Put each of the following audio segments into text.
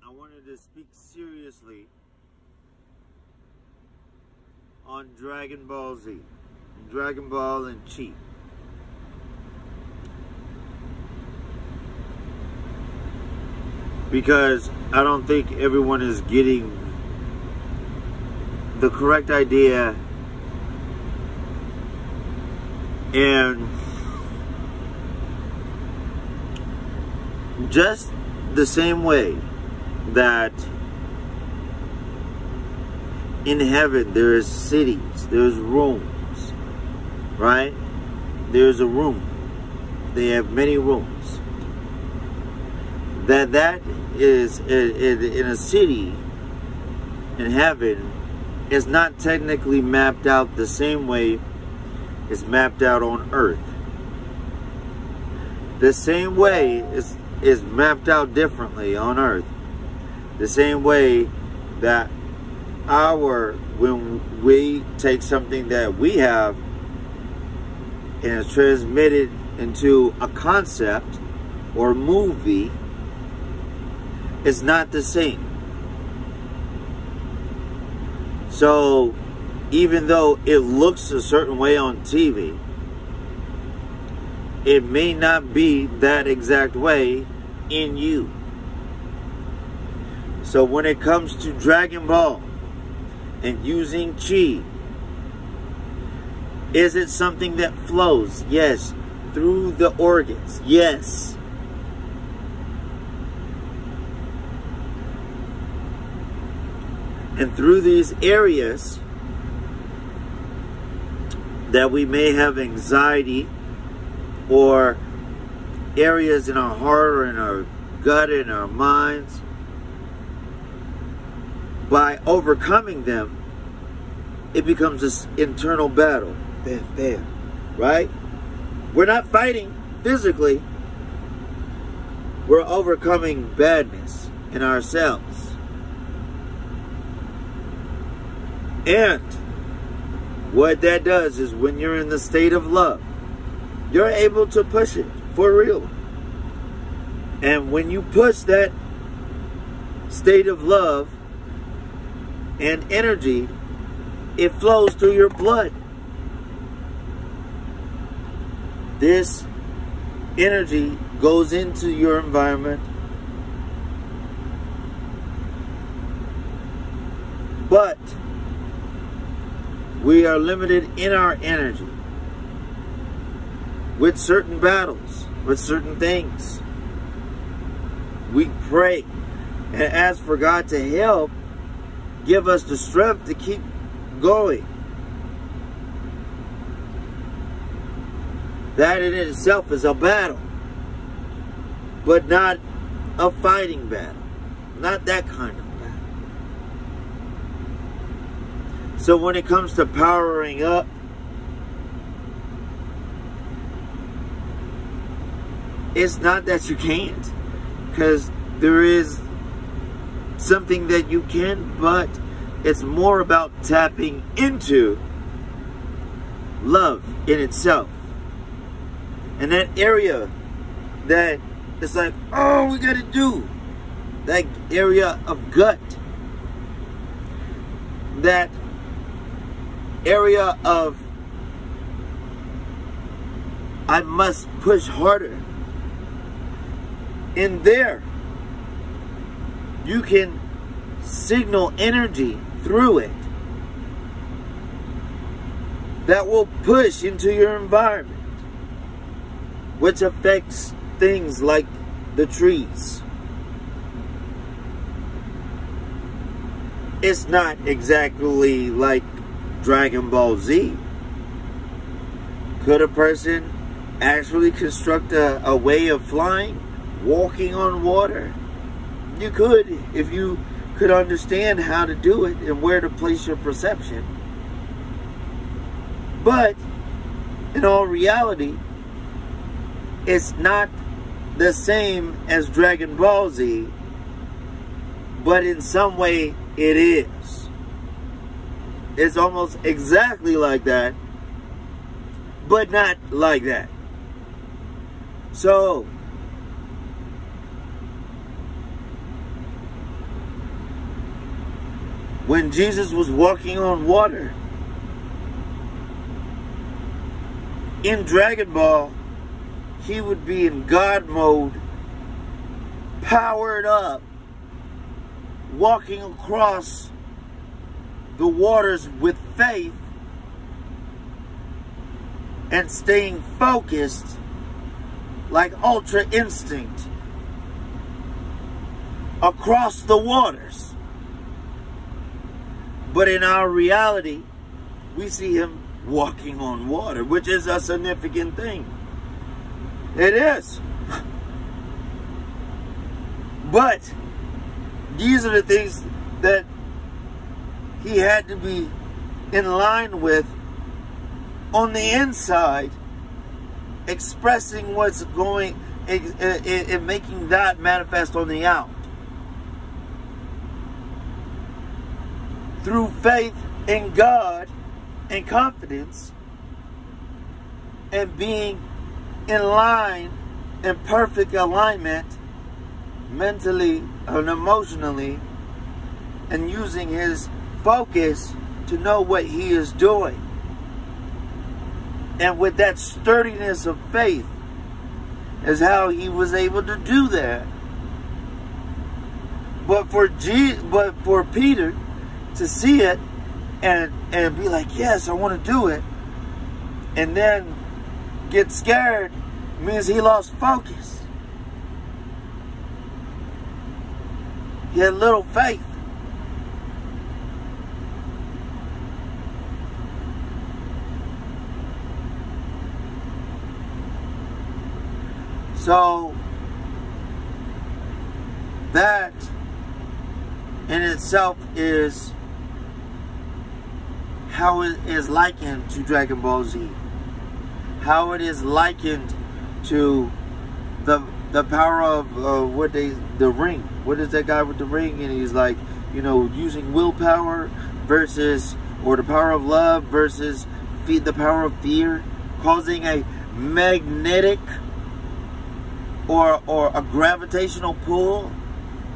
I wanted to speak seriously on Dragon Ball Z, Dragon Ball and Chi. Because I don't think everyone is getting the correct idea and just the same way that in heaven there's cities, there's rooms, right? There's a room. They have many rooms. That is in a city in heaven is not technically mapped out the same way it's mapped out on earth. The same way is mapped out differently on earth. The same way that when we take something that we have and it's transmitted into a concept or movie, it's not the same. So even though it looks a certain way on TV, it may not be that exact way in you. So when it comes to Dragon Ball and using Chi, is it something that flows? Yes. Through the organs? Yes. And through these areas that we may have anxiety, or areas in our heart or in our gut, in our minds, by overcoming them, it becomes this internal battle. Bam, bam, right? We're not fighting physically. We're overcoming badness in ourselves. And what that does is when you're in the state of love, you're able to push it for real. And when you push that state of love and energy, it flows through your blood. This energy goes into your environment. But we are limited in our energy with certain battles, with certain things. We pray and ask for God to help, give us the strength to keep going. That in itself is a battle, but not a fighting battle. Not that kind of battle. So when it comes to powering up, it's not that you can't, because there is something that you can, but it's more about tapping into love in itself. And that area that it's like, oh, we gotta do, that area of gut, that area of I must push harder. In there, you can signal energy through it that will push into your environment, which affects things like the trees. It's not exactly like Dragon Ball Z. Could a person actually construct a way of flying, walking on water? You could, if you could understand how to do it and where to place your perception. But in all reality, it's not the same as Dragon Ball Z, but in some way it is. It's almost exactly like that, but not like that. So when Jesus was walking on water in Dragon Ball, he would be in God mode, powered up, walking across the waters with faith and staying focused like Ultra Instinct across the waters. But in our reality, we see him walking on water, which is a significant thing. It is. But these are the things that he had to be in line with on the inside, expressing what's going and making that manifest on the out. Through faith in God and confidence and being in line, in perfect alignment, mentally and emotionally, and using his focus to know what he is doing. And with that sturdiness of faith is how he was able to do that. But for Peter to see it and be like, yes, I want to do it, and then get scared, means he lost focus. He had little faith. So that in itself is how it is likened to Dragon Ball Z. How it is likened to the power of the ring. What is that guy with the ring? And he's like, you know, using willpower versus, or the power of love versus the power of fear, causing a magnetic or a gravitational pull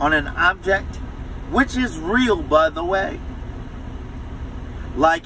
on an object, which is real, by the way. Like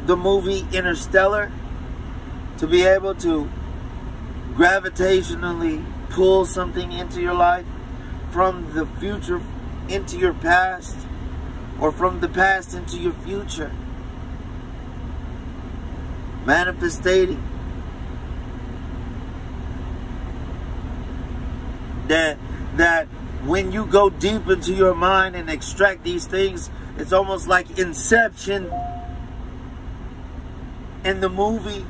the movie Interstellar, to be able to gravitationally pull something into your life from the future into your past, or from the past into your future. Manifesting that when you go deep into your mind and extract these things, it's almost like Inception in the movie.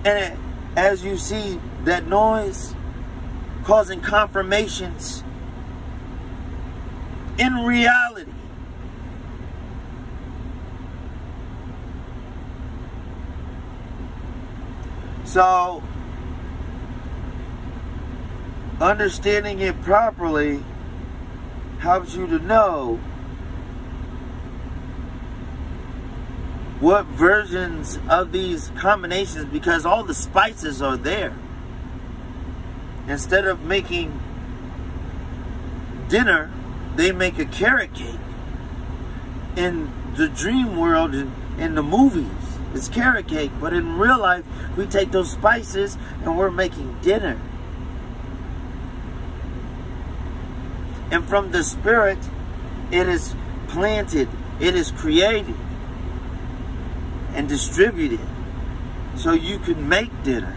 And as you see that noise causing confirmations in reality. So understanding it properly helps you to know what versions of these combinations, because all the spices are there. Instead of making dinner, they make a carrot cake. In the dream world, in the movies, it's carrot cake. But in real life, we take those spices and we're making dinner. And from the spirit, it is planted, it is created and distributed so you can make dinner.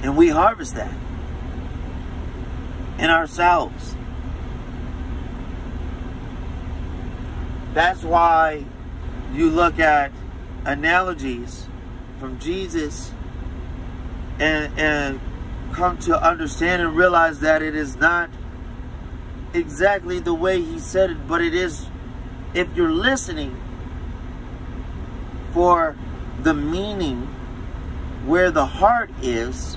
And we harvest that in ourselves. That's why you look at analogies from Jesus and come to understand and realize that it is not exactly the way he said it, but it is, if you're listening for the meaning, where the heart is,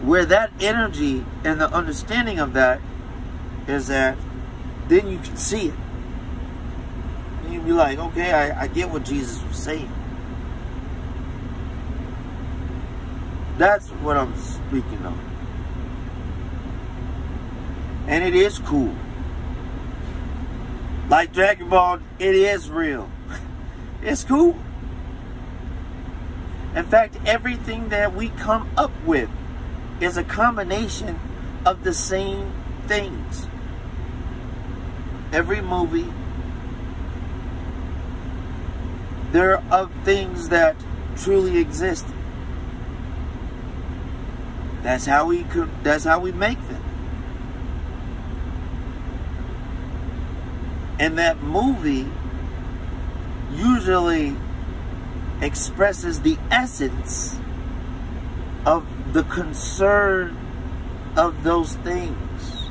where that energy and the understanding of that is at, then you can see it. And you'll be like, okay, I get what Jesus was saying. That's what I'm speaking of. And it is cool. Like Dragon Ball, it is real. It's cool. In fact, everything that we come up with is a combination of the same things. Every movie, there are things that truly exist. That's how we make them. And that movie usually expresses the essence of the concern of those things,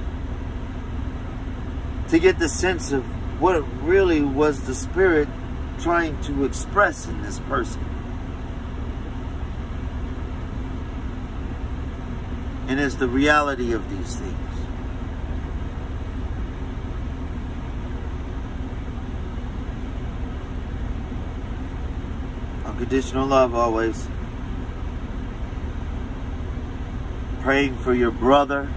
to get the sense of what really was the spirit trying to express in this person. And it's the reality of these things. Unconditional love always. Praying for your brother